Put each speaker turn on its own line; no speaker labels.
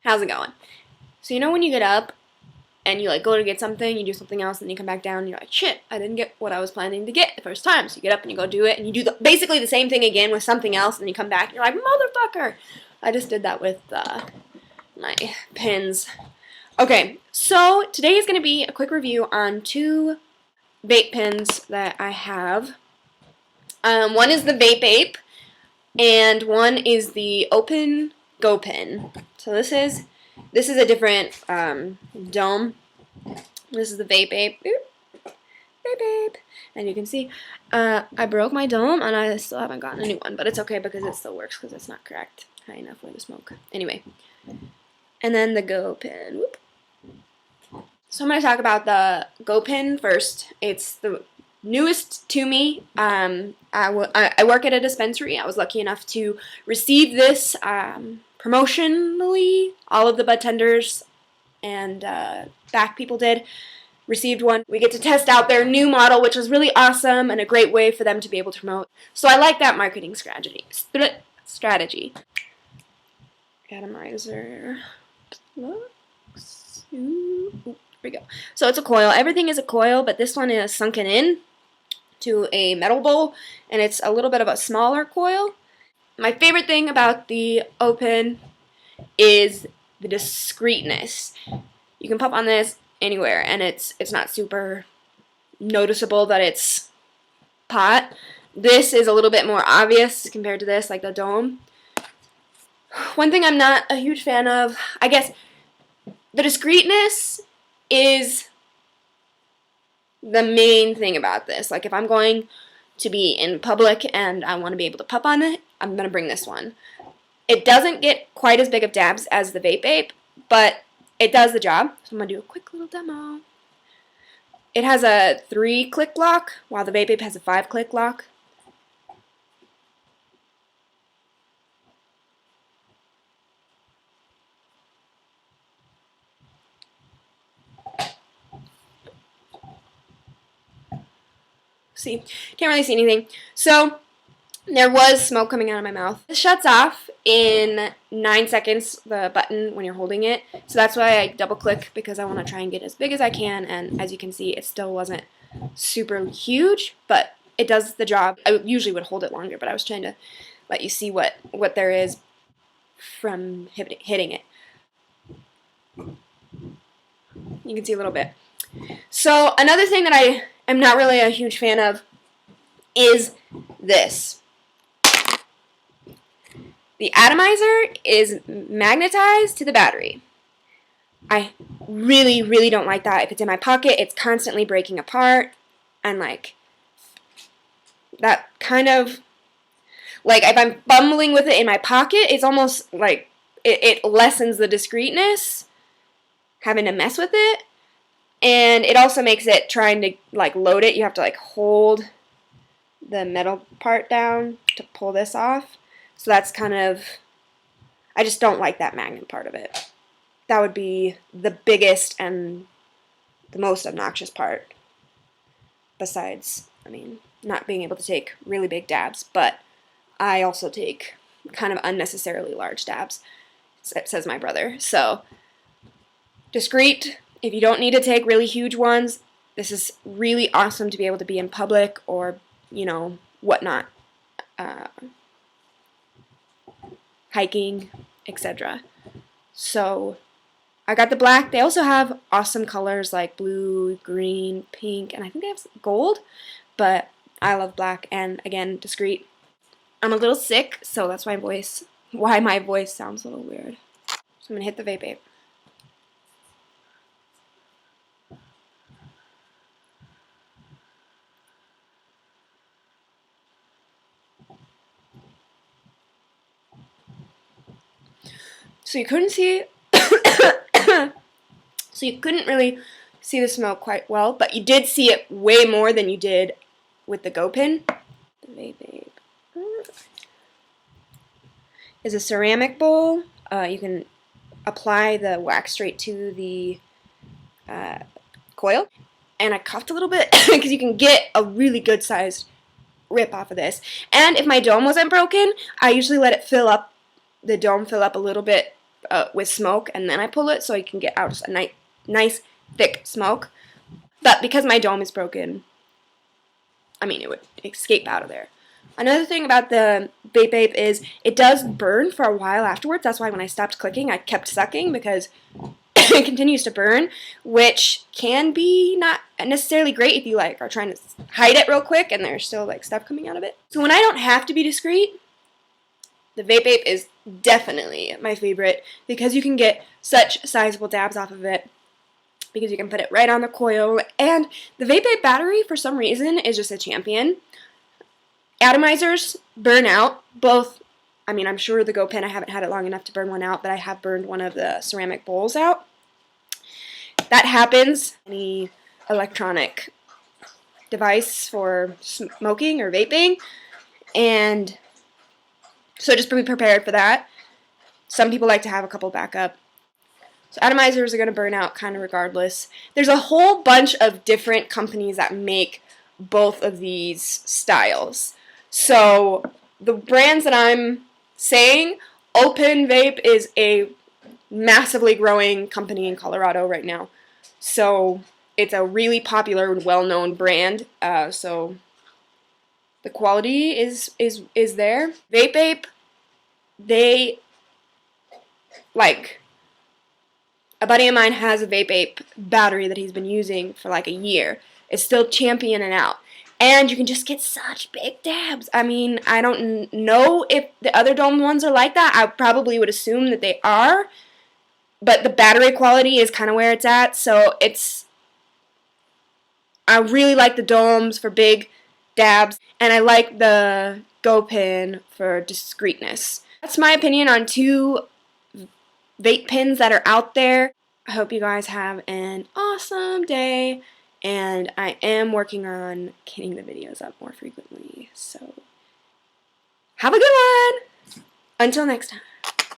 How's it going? So you know when you get up and you like go to get something, you do something else, and you come back down and you're like, shit, I didn't get what I was planning to get the first time. So you get up and you go do it, and you do basically the same thing again with something else, and you come back and you're like, motherfucker! I just did that with my pins. Okay, so today is going to be a quick review on two vape pens that I have. One is the Vape Ape, and one is the OpenVape GoPen. So this is a different dome. This is the Vape Ape. Vape Ape. And you can see I broke my dome and I still haven't gotten a new one, but it's okay because it still works because it's not cracked high enough for the smoke. Anyway. And then the GoPen. Whoop. So I'm going to talk about the GoPen first. It's the newest to me. I work at a dispensary. I was lucky enough to receive this promotionally. All of the bud tenders and back people received one. We get to test out their new model, which was really awesome and a great way for them to be able to promote. So I like that marketing strategy. Atomizer. Looks. Ooh, here we go. So it's a coil. Everything is a coil, but this one is sunken in to a metal bowl, and it's a little bit of a smaller coil. My favorite thing about the Open is the discreetness. You can pop on this anywhere, and it's not super noticeable that it's pot. This is a little bit more obvious compared to this, like the dome. One thing I'm not a huge fan of, I guess, the discreetness is the main thing about this. Like if I'm going to be in public and I want to be able to puff on it, I'm going to bring this one. It doesn't get quite as big of dabs as the Vape Ape, but it does the job. So I'm going to do a quick little demo. It has a 3-click lock, while the Vape Ape has a 5-click lock. See, can't really see anything. So there was smoke coming out of my mouth. It shuts off in 9 seconds, the button, when you're holding it. So that's why I double click, because I want to try and get as big as I can. And as you can see, it still wasn't super huge, but it does the job. I usually would hold it longer, but I was trying to let you see what there is from hitting it. You can see a little bit. So another thing that I am not really a huge fan of is this. The atomizer is magnetized to the battery. I really, really don't like that. If it's in my pocket, it's constantly breaking apart, and like that kind of, like if I'm fumbling with it in my pocket, it's almost like it lessens the discreetness, having to mess with it. And it also makes it, trying to like load it, you have to like hold the metal part down to pull this off. So that's kind of, I just don't like that magnet part of it. That would be the biggest and the most obnoxious part. Besides, I mean, not being able to take really big dabs, but I also take kind of unnecessarily large dabs, says my brother. So, discreet. If you don't need to take really huge ones, this is really awesome to be able to be in public or, you know, whatnot. Hiking, etc. So, I got the black. They also have awesome colors like blue, green, pink, and I think they have gold, but I love black, and again, discreet. I'm a little sick, so that's why my voice sounds a little weird. So I'm going to hit the Vape Ape. So you couldn't see, so you couldn't really see the smoke quite well, but you did see it way more than you did with the GoPen. The Vape Ape is a ceramic bowl. You can apply the wax straight to the coil. And I coughed a little bit because you can get a really good sized rip off of this. And if my dome wasn't broken, I usually let it the dome fill up a little bit with smoke, and then I pull it so I can get out a nice thick smoke. But because my dome is broken, I mean, it would escape out of there. Another thing about the VapeApe is it does burn for a while afterwards. That's why when I stopped clicking, I kept sucking, because it continues to burn, which can be not necessarily great if you like are trying to hide it real quick and there's still like stuff coming out of it. So when I don't have to be discreet, the VapeApe is definitely my favorite, because you can get such sizable dabs off of it, because you can put it right on the coil. And the VapeApe battery, for some reason, is just a champion. Atomizers burn out, both, I mean, I'm sure the GoPen, I haven't had it long enough to burn one out, but I have burned one of the ceramic bowls out. That happens. Any electronic device for smoking or vaping, and so just be prepared for that. Some people like to have a couple backup. So atomizers are going to burn out kind of regardless. There's a whole bunch of different companies that make both of these styles. So the brands that I'm saying, OpenVape is a massively growing company in Colorado right now. So it's a really popular and well-known brand. So the quality is there. VapeApe, they, like, a buddy of mine has a VapeApe battery that he's been using for like a year. It's still championing out. And you can just get such big dabs. I mean, I don't know if the other dome ones are like that. I probably would assume that they are. But the battery quality is kind of where it's at. So I really like the domes for big dabs. And I like the GoPen for discreetness. That's my opinion on 2 vape pens that are out there. I hope you guys have an awesome day, and I am working on getting the videos up more frequently, so have a good one! Until next time.